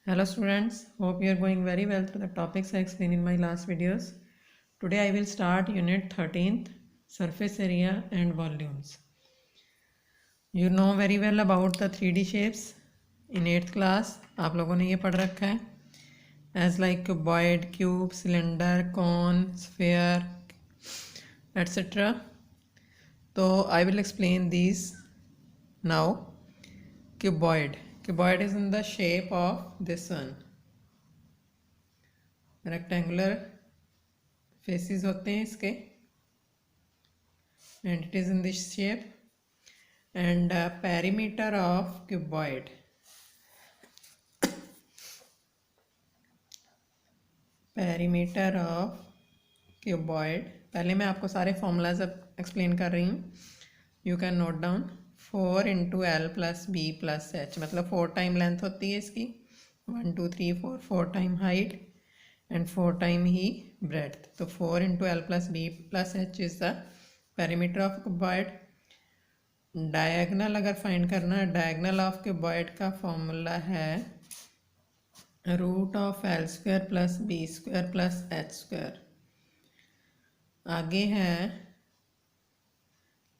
Hello students, hope you are going very well through the topics I explained in my last videos. Today I will start unit 13th, surface area and volumes. You know very well about the 3D shapes. In 8th class आप लोगों ने ये पढ़ रखा है as like cuboid, cube, cylinder, cone, sphere, etc. So I will explain these now. Cuboid is in the shape of this one. Rectangular faces होते हैं इसके and it is in this shape. And perimeter of cuboid पहले मैं आपको सारे formulas explain कर रही हूँ. You can note down 4 into L plus B plus H, मतलब 4 टाइम लेंथ होती है इसकी, 1 2 3 4 4 टाइम हाइट एंड 4 टाइम ही ब्रेड्थ. तो 4 into L plus B plus H is the perimeter of cuboid. Diagonal अगर फाइंड करना है, डायगनल ऑफ क्यूबॉइड का फॉर्मूला है root of L square plus B square plus H square. आगे है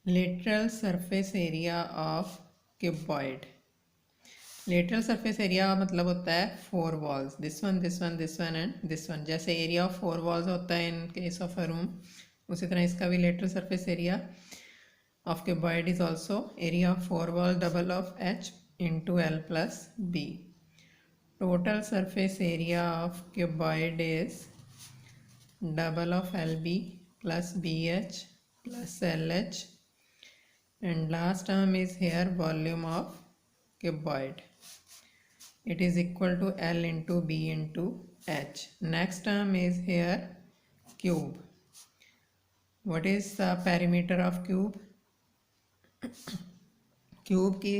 lateral surface area of cuboid. Lateral surface area मतलब होता है 4 walls, this one this one this one and this one. जैसे area of 4 walls होता है in case of a room, उसी तरह इसका भी lateral surface area of cuboid is also area of 4 wall double of H into L plus B. Total surface area of cuboid is double of LB plus BH plus LH, and last term is here volume of cuboid. It is equal to L into B into H. Next term is here cube. What is the perimeter of cube? Cube की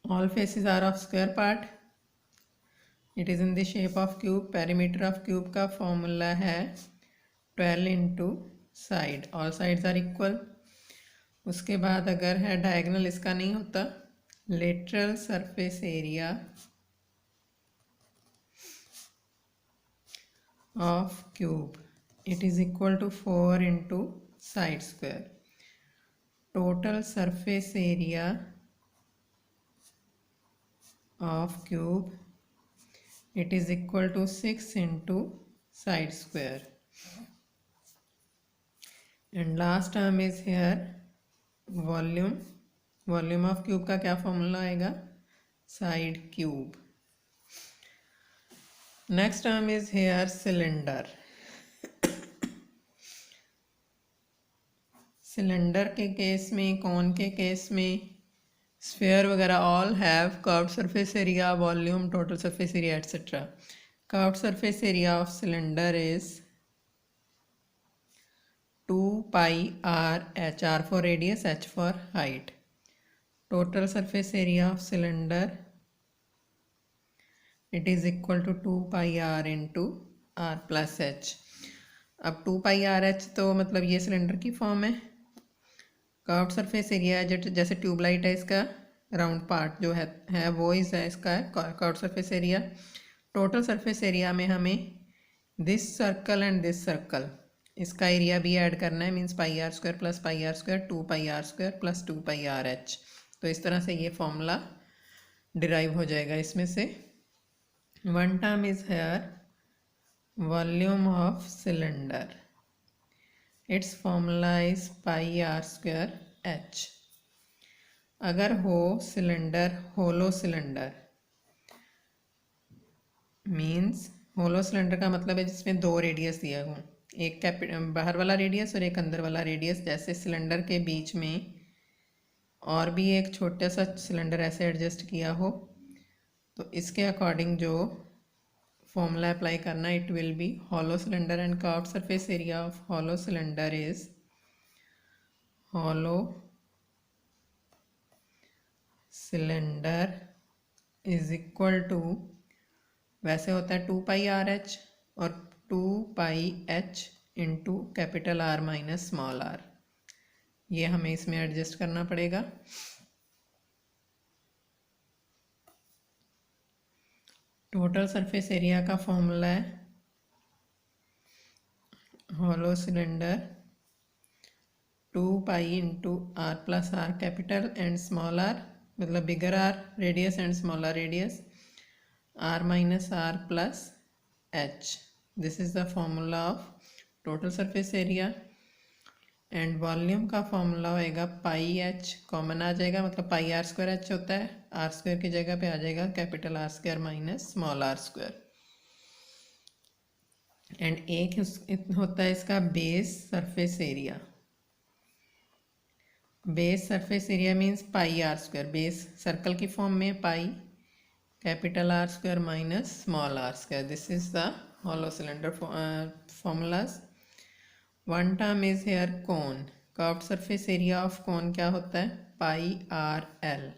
all faces are of square part. It is in the shape of cube. Perimeter of cube का formula है 12 into side. All sides are equal. उसके बाद अगर है diagonal, इसका नहीं होता. Lateral surface area of cube, it is equal to 4 into side square. Total surface area of cube, it is equal to 6 into side square. And last term is here volume. Volume of cube का क्या formula आएगा? Side cube. Next term is here cylinder. Cylinder के case में, कौन के case में, sphere वगैरह all have curved surface area, volume, total surface area etcetera. Curved surface area of cylinder is 2 pi r h, r for radius, h for height. Total surface area of cylinder, it is equal to 2 pi r into r plus h. अब 2 pi r h तो मतलब ये cylinder की form है. Curved surface area जैसे tubelight है, इसका round part जो है वो इस है इसका है curved surface area. Total surface area में हमें this circle and this circle, इसका एरिया भी ऐड करना है, means pi are square plus pi are square 2 pi are square plus 2 pi r h. तो इस तरह से ये फॉर्मूला डिराइव हो जाएगा इसमें से. One term is here volume of cylinder. Its formula is pi are square h. अगर हो cylinder hollow cylinder, means hollow cylinder का मतलब है जिसमें 2 रेडियस दिया हो, एक बाहर वाला रेडियस और एक अंदर वाला रेडियस. जैसे सिलेंडर के बीच में और भी एक छोटा सा सिलेंडर ऐसे एडजस्ट किया हो, तो इसके अकॉर्डिंग जो फॉर्मूला अप्लाई करना, it will be hollow cylinder and curved surface area of hollow cylinder is hollow cylinder is equal to, वैसे होता है 2 पाई आर एच और 2 pi H into capital R minus small R. ये हमें इसमें adjust करना पड़ेगा. टोटल सरफेस एरिया का फॉर्मूला है hollow cylinder 2 pi into R plus R capital and small R, मतलब bigger R radius and smaller radius, R minus R plus H. This is the formula of total surface area. And volume का formula होएगा pi H, common आ जाएगा, मतलब पाई are square H होता है, are square की जगह पे आ जाएगा capital R square minus small R square. And एक होता है इसका base surface area. Base surface area means pi are square, base circle की फॉर्म में pi capital R square minus small R square. This is the hollow cylinder formulas. One term is here cone. Curved surface area of cone क्या होता है? Pi R L.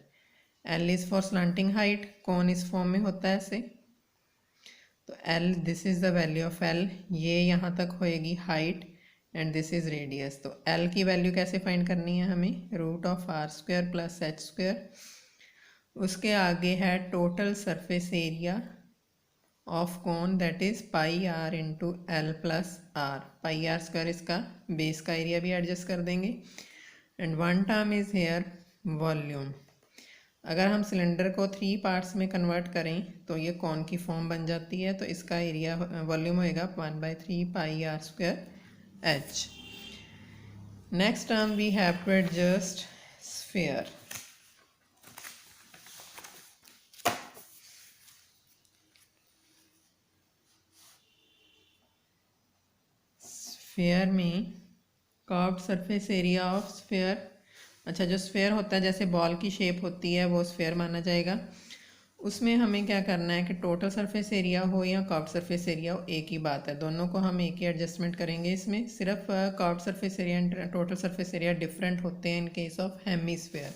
L is for slanting height, cone इस form में होता है ऐसे. तो L, this is the value of L. ये यहाँ तक होएगी height and this is radius. तो एल की वैल्यू कैसे फाइंड करनी है हमें? Root of r square plus H square. उसके आगे है total surface area of cone, that is pi r into L plus r. Pi are square इसका बेस का एरिया भी एडजस्ट कर देंगे. And one term is here volume. अगर हम सिलेंडर को 3 पार्ट्स में कन्वर्ट करें तो ये कोन की फॉर्म बन जाती है. तो इसका एरिया वॉल्यूम होएगा 1/3 pi are square H. Next term we have to adjust sphere. Sphere में curved surface area of sphere. अच्छा, जो स्फीयर होता है जैसे बॉल की शेप होती है वो स्फीयर माना जाएगा. उसमें हमें क्या करना है कि टोटल सरफेस एरिया हो या कर्व्ड सरफेस एरिया हो, एक ही बात है, दोनों को हम एक ही एडजस्टमेंट करेंगे. इसमें सिर्फ curved surface area and total surface area different होते हैं इन केस ऑफ हेमीस्फीयर.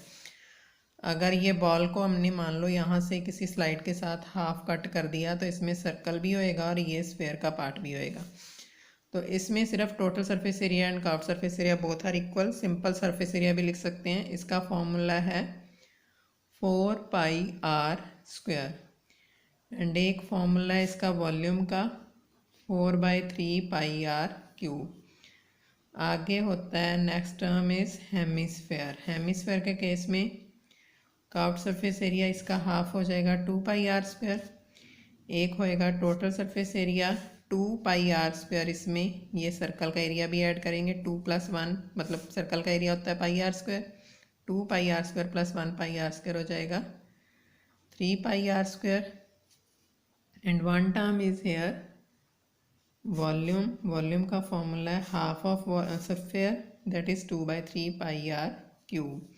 अगर ये बॉल को हमने मान लो यहाँ से किसी स्लाइड के साथ हाफ कट कर दिया तो इसमें सर्कल भी होएगा और ये स्फीयर का पार्ट भी होएगा. तो इसमें सिर्फ total surface area and curved surface area both are equal. Simple surface area भी लिख सकते हैं. इसका फॉर्मूला है 4 पाई आर स्क्वायर. एंड एक फॉर्मूला है इसका वॉल्यूम का 4/3 पाई आर क्यूब. आगे होता है next term is hemisphere. Hemisphere के केस में कर्व्ड सरफेस एरिया इसका हाफ हो जाएगा 2 पाई आर स्क्वायर. एक होएगा total surface area 2 pi are square. इसमें ये सर्कल का एरिया भी ऐड करेंगे. 2 + 1 मतलब सर्कल का एरिया होता है pi are square. 2 pi are square plus 1 pi are square हो जाएगा 3 pi are square. And one term is here volume. Volume का फॉर्मूला है half of sphere, that is 2/3 pi R cube.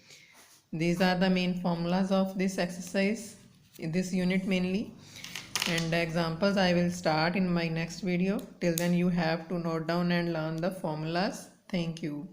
These are the main formulas of this exercise, in this unit mainly, and the examples I will start in my next video. Till then you have to note down and learn the formulas. Thank you.